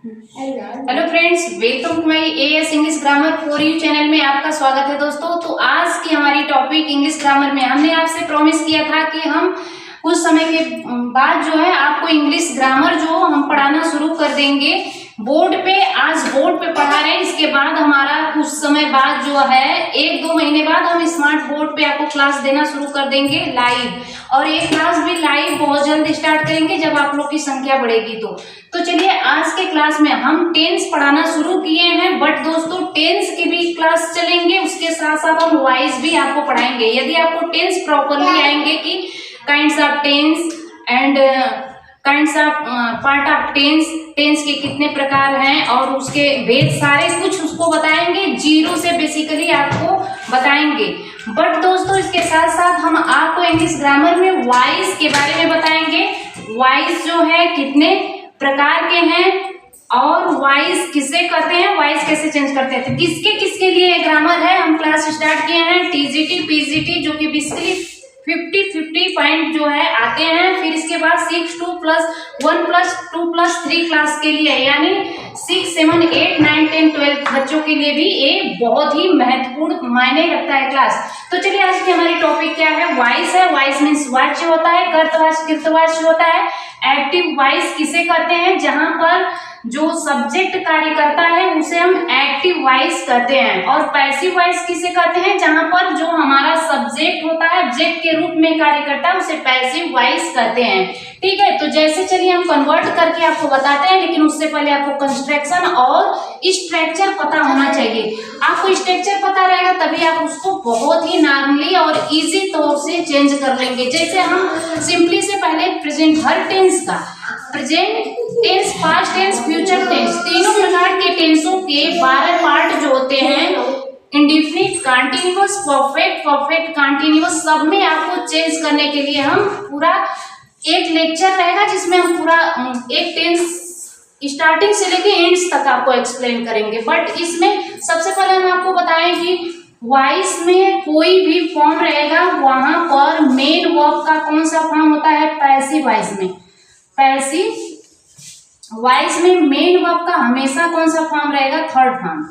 Hello friends, welcome to my AS English grammar for you channel में आपका स्वागत है दोस्तों। तो आज की हमारी टॉपिक इंग्लिश ग्रामर में हमने आपसे प्रॉमिस किया था कि हम कुछ समय के बाद जो है आपको इंग्लिश ग्रामर जो हम पढ़ाना शुरू कर देंगे बोर्ड पे। आज बोर्ड पे पढ़ा रहे हैं, इसके बाद हमारा कुछ समय बाद जो है 1-2 महीने बाद हम स्मार्ट बोर्ड पे आपको क्लास देना शुरू कर देंगे लाइव, और ये क्लास भी लाइव बहुत जल्द स्टार्ट करेंगे जब आप लोग की संख्या बढ़ेगी तो चलिए आज के क्लास में हम टेंस पढ़ाना शुरू किए हैं, बट दोस्तों टेंस की भी क्लास चलेंगे, उसके साथ साथ हम वॉइस भी आपको पढ़ाएंगे। यदि आपको टेंस प्रॉपरली आएंगे कि kinds of tense and kinds of part of tense, tense के कितने प्रकार हैं और उसके भेद सारे कुछ उसको बताएंगे, जीरो से बेसिकली आपको बताएंगे। बट दोस्तों इसके साथ साथ हम आपको इंग्लिश ग्रामर में वॉइस के बारे में बताएंगे। वॉइस जो है कितने प्रकार के हैं और वॉइस किसे कहते हैं, वॉइस कैसे चेंज करते हैं, किसके किसके लिए ग्रामर है। हम क्लास स्टार्ट किए हैं टीजीटी पीजीटी जो कि बेसिकली 50-50 पॉइंट जो है आते हैं, फिर इसके बाद 6 2 + 1 + 2 + 3 क्लास के लिए, यानी 6 7 8 9 10 12 बच्चों के लिए भी ये बहुत ही महत्वपूर्ण मायने रखता है क्लास। तो चलिए आज की हमारी टॉपिक क्या है, वॉइस है। वॉइस मीन्स वाच्य होता है, कर्तवाच्य कृतवाच्य होता है। एक्टिव वॉइस किसे कहते हैं, जहां पर जो सब्जेक्ट कार्य करता है उसे हम एक्टिव वॉइस कहते हैं। और पैसिव वॉइस किसे कहते हैं, जहां पर जो हमारा सब्जेक्ट होता है ऑब्जेक्ट के रूप में कार्य करता है उसे पैसिव वॉइस कहते हैं। ठीक है, तो जैसे चलिए हम कन्वर्ट करके आपको बताते हैं, लेकिन उससे पहले आपको कंस्ट्रक्शन और स्ट्रक्चर पता होना चाहिए। आपको स्ट्रक्चर पता रहेगा तभी आप उसको बहुत ही नॉर्मली और इजी तौर से चेंज कर लेंगे। जैसे हम सिंपली से पहले प्रेजेंट, हर टेंस का present tense, past tense, future tense, तीनों प्रकार के टेंसों के 12 पार्ट जो होते हैं, indefinite, continuous, perfect, perfect continuous, सब में आपको चेंज करने के लिए हम पूरा एक लेक्चर रहेगा जिसमें हम पूरा एक टेंस स्टार्टिंग से लेके एंड्स तक आपको एक्सप्लेन करेंगे। बट इसमें सबसे पहले हम आपको बताएं कि वॉइस में कोई भी फॉर्म रहेगा वहां पर मेन वर्ब का कौन सा फॉर्म होता है, पैसिव वॉइस में। पैसिव वॉइस में मेन वर्ब का हमेशा कौन सा फॉर्म रहेगा, थर्ड फॉर्म।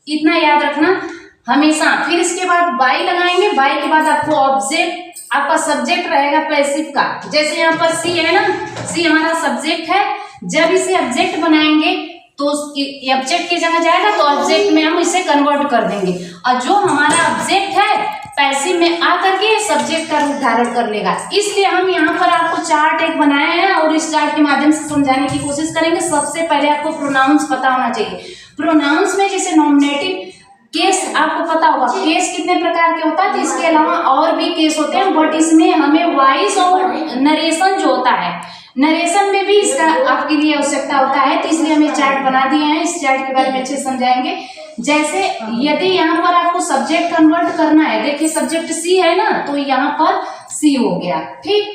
इतना याद रखना हमेशा। फिर इसके बाद बाई लगाएंगे, बाई के बाद आपको ऑब्जेक्ट, आपका सब्जेक्ट रहेगा पैसिव का। जैसे यहाँ पर सी है ना, सी हमारा सब्जेक्ट है। जब इसे ऑब्जेक्ट बनाएंगे तो ऑब्जेक्ट की जगह जाएगा तो ऑब्जेक्ट में हम इसे कन्वर्ट कर देंगे, और जो हमारा ऑब्जेक्ट है पैसिव में आकर के सब्जेक्ट का रूप धारण कर लेगा। इसलिए हम यहाँ पर आपको चार्ट एक बनाए हैं और इस चार्ट के माध्यम से समझाने की कोशिश करेंगे। सबसे पहले आपको प्रोनाउंस पता होना चाहिए। प्रोनाउंस में जैसे नॉमिनेटिव केस आपको पता होगा, केस कितने प्रकार के होता है, तो इसके अलावा और भी केस होते हैं, बट इसमें हमें वॉइस और नरेशन जो होता है, नरेशन में भी इसका आपके लिए आवश्यकता होता है। तो इसलिए हमें चार्ट बना दिए हैं, इस चार्ट के बारे में अच्छे समझाएंगे। जैसे यदि यहाँ पर आपको सब्जेक्ट कन्वर्ट करना है, देखिए सब्जेक्ट सी है ना, तो यहाँ पर सी हो गया। ठीक,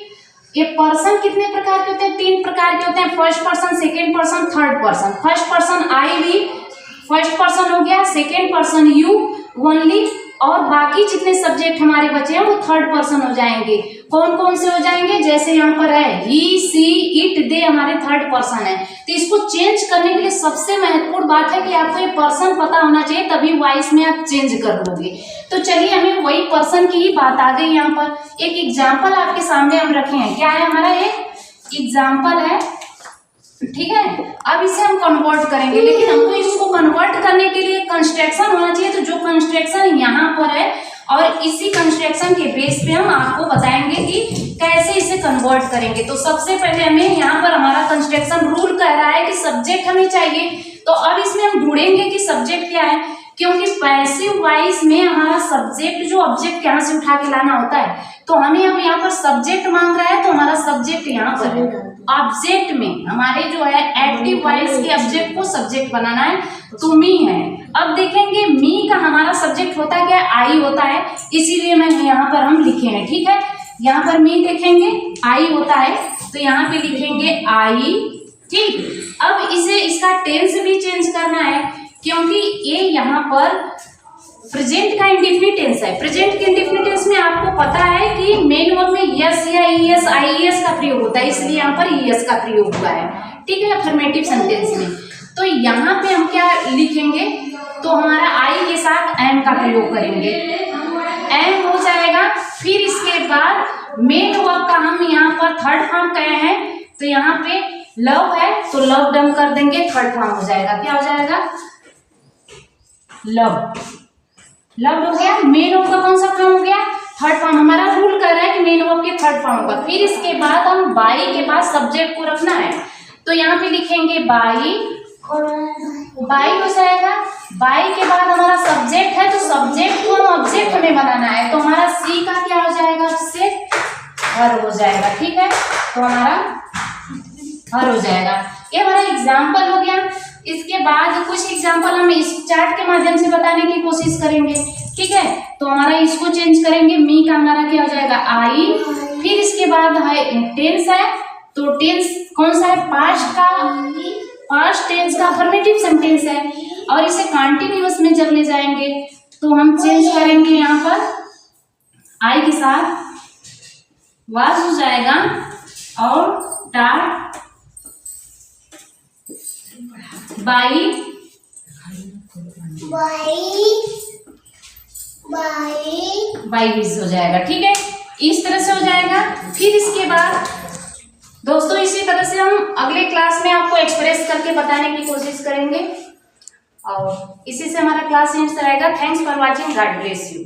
ये पर्सन कितने प्रकार के होते हैं, 3 प्रकार के होते हैं, first person, second person, third person. First person I we, first person हो गया, सेकेंड पर्सन यू ओनली, और बाकी जितने सब्जेक्ट हमारे बचे हैं वो थर्ड पर्सन हो जाएंगे। कौन कौन से हो जाएंगे, जैसे यहाँ पर है ही, सी, इट, दे हमारे थर्ड पर्सन है। तो इसको चेंज करने के लिए सबसे महत्वपूर्ण बात है कि आपको ये पर्सन पता होना चाहिए, तभी वॉइस में आप चेंज कर लोगे। तो चलिए हमें वही पर्सन की ही बात आ गई। यहाँ पर एक एग्जाम्पल आपके सामने हम रखे हैं, क्या है हमारा एक एग्जाम्पल है। ठीक है, अब इसे हम कन्वर्ट करेंगे, लेकिन हमको इसको कन्वर्ट करने के लिए कंस्ट्रक्शन होना चाहिए। तो जो कंस्ट्रक्शन यहाँ पर है और इसी कंस्ट्रक्शन के बेस पे हम आपको बताएंगे कि कैसे इसे कन्वर्ट करेंगे। तो सबसे पहले हमें यहाँ पर हमारा कंस्ट्रक्शन रूल कह रहा है कि सब्जेक्ट हमें चाहिए। तो अब इसमें हम ढूंढेंगे कि सब्जेक्ट क्या है, क्योंकि पैसिव वॉइस में हमारा सब्जेक्ट जो ऑब्जेक्ट यहाँ से उठा के लाना होता है, तो हमें हम यहाँ पर सब्जेक्ट मांग रहा है, तो हमारा सब्जेक्ट यहाँ पर है। ऑब्जेक्ट में हमारे जो है एक्टिव वॉइस के ऑब्जेक्ट को सब्जेक्ट बनाना है, तो मी है। अब देखेंगे मी का हमारा सब्जेक्ट होता है क्या, आई होता है, इसीलिए मैं यहाँ पर हम लिखे हैं। ठीक है, यहाँ पर मी देखेंगे आई होता है, तो यहाँ पे लिखेंगे आई। ठीक, अब इसे इसका टेंस भी चेंज करना है, क्योंकि ये यहाँ पर प्रेजेंट का इंडेफिनिट टेंस है। प्रेजेंट के इंडेफिनिट टेंस में आपको पता है कि मेन वर्ब में यस या ईएस, आईएस का प्रयोग होता है, इसलिए यहाँ पर ईएस का प्रयोग हुआ है। ठीक है, अफर्मेटिव सेंटेंस में। तो यहाँ पे हम क्या लिखेंगे, तो हमारा आई के साथ एम का प्रयोग करेंगे, एम हो जाएगा। फिर इसके बाद मेन वर्ब का हम यहाँ पर थर्ड फॉर्म कहे हैं, तो यहाँ पे लव है तो लव डम कर देंगे, थर्ड फॉर्म हो जाएगा, क्या हो जाएगा, लव। लव हो गया। मेन वर्ब का कौन सा फॉर्म हो गया, थर्ड फॉर्म। हमारा रूल कर रहा है कि मेन वर्ब के थर्ड फॉर्म होगा। फिर इसके बाद हम बाई के बाद सब्जेक्ट को रखना है, तो यहाँ पे लिखेंगे बाई, बाई हो जाएगा। बाई के बाद हमारा सब्जेक्ट है, तो सब्जेक्ट को हम ऑब्जेक्ट हमें बनाना है, तो हमारा सी का क्या हो जाएगा, उससे हर हो जाएगा, ठीक है, तो हमारा हर हो जाएगा। ये हमारा एग्जाम्पल हो गया। इसके बाद कुछ एग्जाम्पल हम इस चार्ट के माध्यम से बताने की कोशिश करेंगे, ठीक है। तो हमारा इसको चेंज करेंगे, मी का हमारा क्या हो जाएगा, आई। फिर इसके बाद है टेंस है, तो टेंस कौन सा है, पास्ट का, पास्ट टेंस का अफर्मेटिव सेंटेंस है, और इसे कंटिन्यूअस में जब ले जाएंगे तो हम चेंज करेंगे, यहाँ पर आई के साथ वाज हो जाएगा और डार्ट बाई विज हो जाएगा, ठीक है, इस तरह से हो जाएगा। फिर इसके बाद दोस्तों इसी तरह से हम अगले क्लास में आपको एक्सप्रेस करके बताने की कोशिश करेंगे, और इसी से हमारा क्लास एंड रहेगा। Thanks for watching, God bless you.